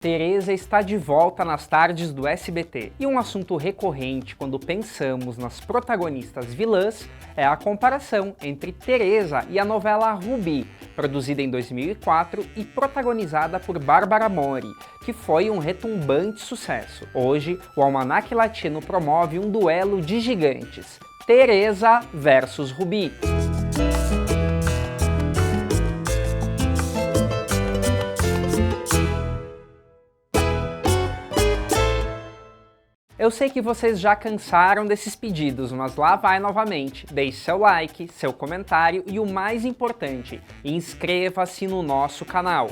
Teresa está de volta nas tardes do SBT. E um assunto recorrente quando pensamos nas protagonistas vilãs é a comparação entre Teresa e a novela Rubi, produzida em 2004 e protagonizada por Bárbara Mori, que foi um retumbante sucesso. Hoje, o Almanac Latino promove um duelo de gigantes, Teresa versus Rubi. Eu sei que vocês já cansaram desses pedidos, mas lá vai novamente. Deixe seu like, seu comentário e o mais importante, inscreva-se no nosso canal.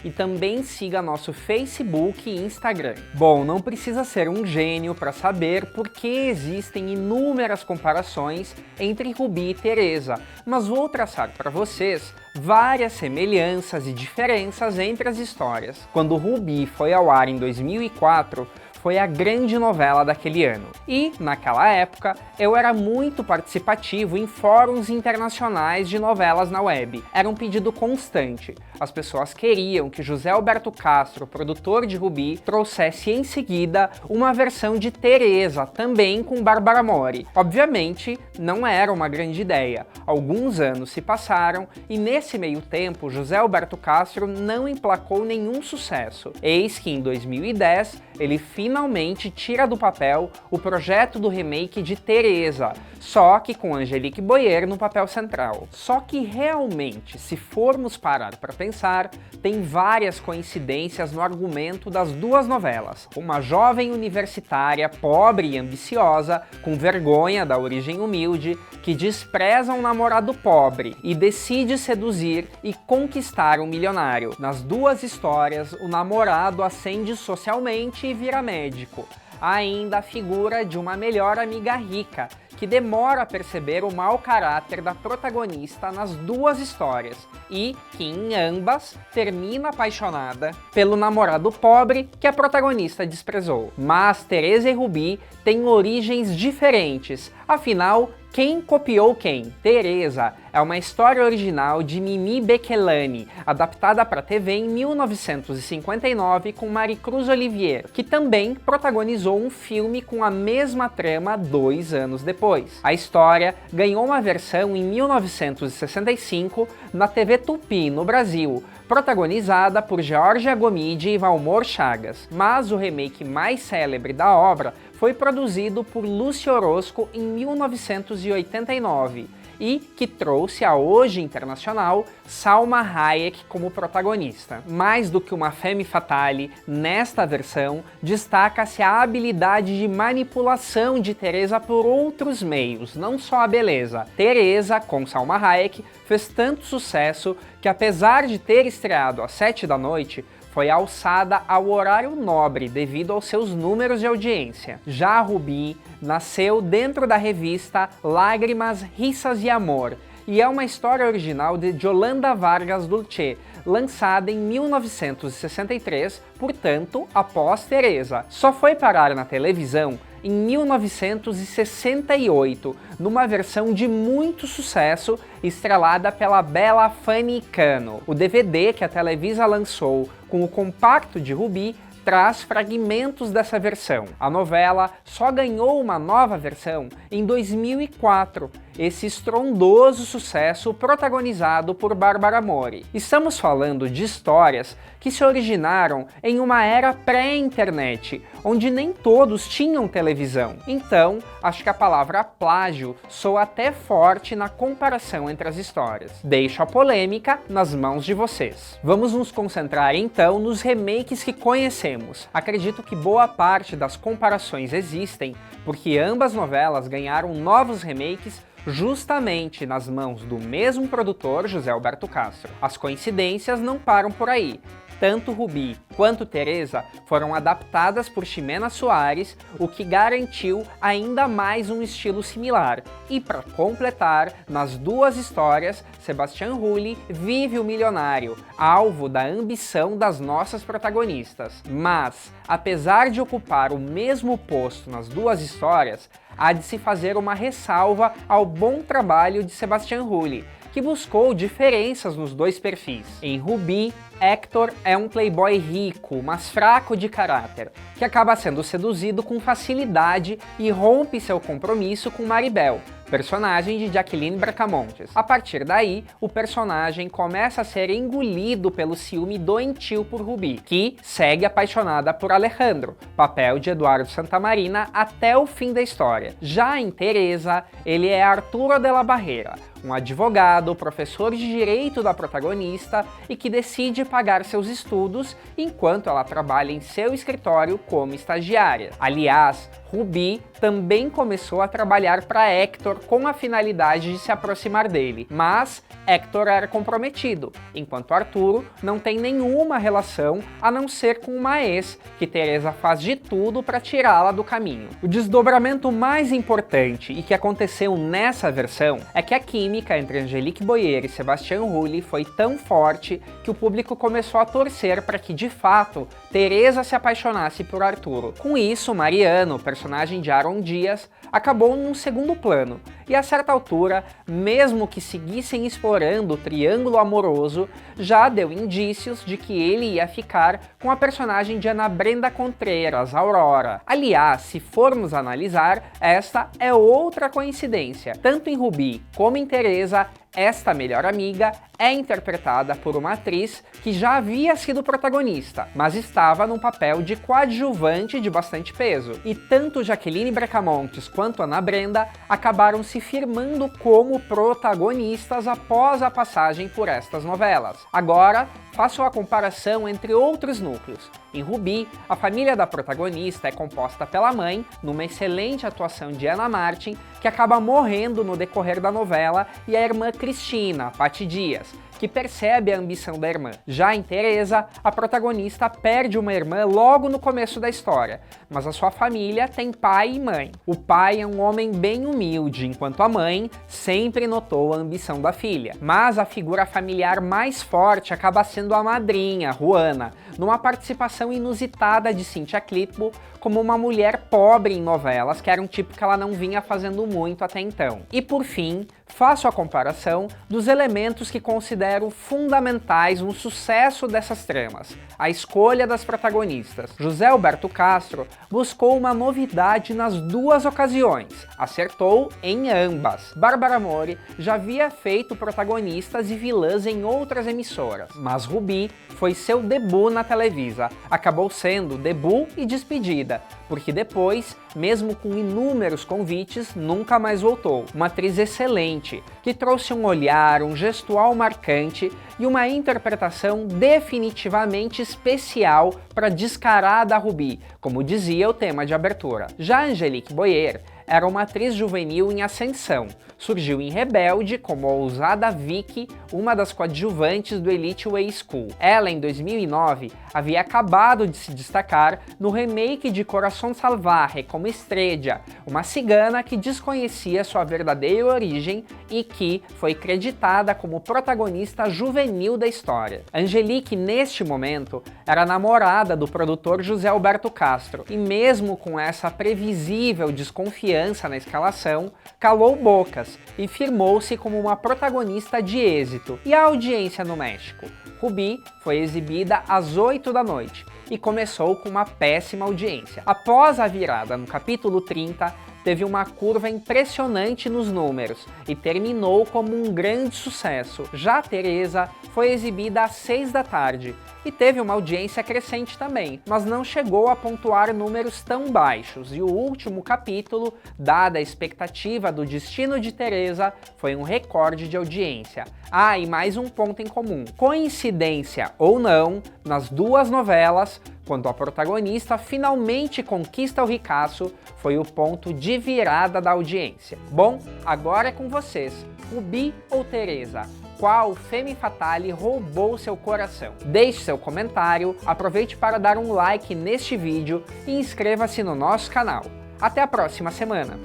E também siga nosso Facebook e Instagram. Bom, não precisa ser um gênio para saber por que existem inúmeras comparações entre Rubi e Teresa, mas vou traçar para vocês várias semelhanças e diferenças entre as histórias. Quando Rubi foi ao ar em 2004, foi a grande novela daquele ano. E, naquela época, eu era muito participativo em fóruns internacionais de novelas na web. Era um pedido constante. As pessoas queriam que José Alberto Castro, produtor de Rubi, trouxesse em seguida uma versão de Teresa, também com Bárbara Mori. Obviamente, não era uma grande ideia. Alguns anos se passaram e, nesse meio tempo, José Alberto Castro não emplacou nenhum sucesso. Eis que, em 2010, ele finalmente tira do papel o projeto do remake de Teresa, só que com Angelique Boyer no papel central. Só que realmente, se formos parar para pensar, tem várias coincidências no argumento das duas novelas. Uma jovem universitária, pobre e ambiciosa, com vergonha da origem humilde, que despreza um namorado pobre e decide seduzir e conquistar um milionário. Nas duas histórias, o namorado ascende socialmente e vira médico. Há ainda a figura de uma melhor amiga rica, que demora a perceber o mau caráter da protagonista nas duas histórias e que, em ambas, termina apaixonada pelo namorado pobre que a protagonista desprezou. Mas Teresa e Rubi têm origens diferentes, afinal, quem copiou quem? Teresa é uma história original de Mimi Bechelani, adaptada para TV em 1959 com Maricruz Olivier, que também protagonizou um filme com a mesma trama 2 anos depois. A história ganhou uma versão em 1965 na TV Tupi, no Brasil, protagonizada por Georgia Gomide e Valmor Chagas, mas o remake mais célebre da obra foi produzido por Lúcio Orozco em 1989 e que trouxe a hoje internacional Salma Hayek como protagonista. Mais do que uma femme fatale, nesta versão destaca-se a habilidade de manipulação de Teresa por outros meios, não só a beleza. Teresa, com Salma Hayek, fez tanto sucesso que, apesar de ter estreado às 7 da noite, foi alçada ao horário nobre devido aos seus números de audiência. Já a Rubi nasceu dentro da revista Lágrimas, Rissas e Amor, e é uma história original de Yolanda Vargas Dulce, lançada em 1963, portanto, após Teresa. Só foi parar na televisão em 1968, numa versão de muito sucesso, estrelada pela Bela Fanny Cano. O DVD que a Televisa lançou com o compacto de Rubi traz fragmentos dessa versão. A novela só ganhou uma nova versão em 2004, esse estrondoso sucesso protagonizado por Bárbara Mori. Estamos falando de histórias que se originaram em uma era pré-internet, onde nem todos tinham televisão. Então, acho que a palavra plágio soa até forte na comparação entre as histórias. Deixo a polêmica nas mãos de vocês. Vamos nos concentrar então nos remakes que conhecemos. Acredito que boa parte das comparações existem porque ambas novelas ganharam novos remakes justamente nas mãos do mesmo produtor, José Alberto Castro. As coincidências não param por aí. Tanto Rubi quanto Teresa foram adaptadas por Ximena Soares, o que garantiu ainda mais um estilo similar. E para completar, nas duas histórias, Sebastián Rulli vive o milionário, alvo da ambição das nossas protagonistas. Mas, apesar de ocupar o mesmo posto nas duas histórias, há de se fazer uma ressalva ao bom trabalho de Sebastián Rulli, que buscou diferenças nos dois perfis. Em Ruby, Hector é um playboy rico, mas fraco de caráter, que acaba sendo seduzido com facilidade e rompe seu compromisso com Maribel, personagem de Jacqueline Bracamontes. A partir daí, o personagem começa a ser engolido pelo ciúme doentio por Ruby, que segue apaixonada por Alejandro, papel de Eduardo Santamarina até o fim da história. Já em Teresa, ele é Arturo de la Barrera, um advogado, professor de direito da protagonista e que decide pagar seus estudos enquanto ela trabalha em seu escritório como estagiária. Aliás, Ruby também começou a trabalhar para Hector com a finalidade de se aproximar dele, mas Hector era comprometido, enquanto Arturo não tem nenhuma relação a não ser com uma ex, que Teresa faz de tudo para tirá-la do caminho. O desdobramento mais importante e que aconteceu nessa versão é que a química entre Angelique Boyer e Sebastián Rulli foi tão forte que o público começou a torcer para que, de fato, Teresa se apaixonasse por Arturo. Com isso, Mariano, personagem de Aaron Dias, acabou num segundo plano, e a certa altura, mesmo que seguissem explorando o triângulo amoroso, já deu indícios de que ele ia ficar com a personagem de Ana Brenda Contreras, Aurora. Aliás, se formos analisar, esta é outra coincidência. Tanto em Ruby como em Teresa, esta melhor amiga é interpretada por uma atriz que já havia sido protagonista, mas estava num papel de coadjuvante de bastante peso. E tanto Jacqueline Bracamontes quanto Ana Brenda acabaram se firmando como protagonistas após a passagem por estas novelas. Agora, faço a comparação entre outros núcleos. Em Ruby, a família da protagonista é composta pela mãe, numa excelente atuação de Ana Martin, que acaba morrendo no decorrer da novela, e a irmã Cristina, Patti Dias, que percebe a ambição da irmã. Já em Teresa, a protagonista perde uma irmã logo no começo da história, mas a sua família tem pai e mãe. O pai é um homem bem humilde, enquanto a mãe sempre notou a ambição da filha. Mas a figura familiar mais forte acaba sendo a madrinha, Juana, numa participação inusitada de Cynthia Clitbo como uma mulher pobre em novelas, que era um tipo que ela não vinha fazendo muito até então. E por fim, faço a comparação dos elementos que considero fundamentais no sucesso dessas tramas. A escolha das protagonistas. José Alberto Castro buscou uma novidade nas duas ocasiões, acertou em ambas. Bárbara Mori já havia feito protagonistas e vilãs em outras emissoras, mas Ruby foi seu debut na Televisa. Acabou sendo debut e despedida, porque depois, mesmo com inúmeros convites, nunca mais voltou. Uma atriz excelente, que trouxe um olhar, um gestual marcante e uma interpretação definitivamente especial para descarada Ruby, como dizia o tema de abertura. Já Angelique Boyer era uma atriz juvenil em ascensão. Surgiu em Rebelde como a ousada Vicky, uma das coadjuvantes do Elite Way School. Ela, em 2009, havia acabado de se destacar no remake de Corazón Salvaje como Estrella, uma cigana que desconhecia sua verdadeira origem e que foi creditada como protagonista juvenil da história. Angelique, neste momento, era namorada do produtor José Alberto Castro, e mesmo com essa previsível desconfiança na escalação, calou bocas e firmou-se como uma protagonista de êxito. E a audiência no México? Ruby foi exibida às 8 da noite e começou com uma péssima audiência. Após a virada no capítulo 30, teve uma curva impressionante nos números e terminou como um grande sucesso. Já Teresa foi exibida às 6 da tarde e teve uma audiência crescente também, mas não chegou a pontuar números tão baixos, e o último capítulo, dada a expectativa do destino de Teresa, foi um recorde de audiência. Ah, e mais um ponto em comum. Coincidência ou não, nas duas novelas, quando a protagonista finalmente conquista o ricaço, foi o ponto de virada da audiência. Bom, agora é com vocês. Ruby ou Teresa? Qual femme fatale roubou seu coração? Deixe seu comentário, aproveite para dar um like neste vídeo e inscreva-se no nosso canal. Até a próxima semana!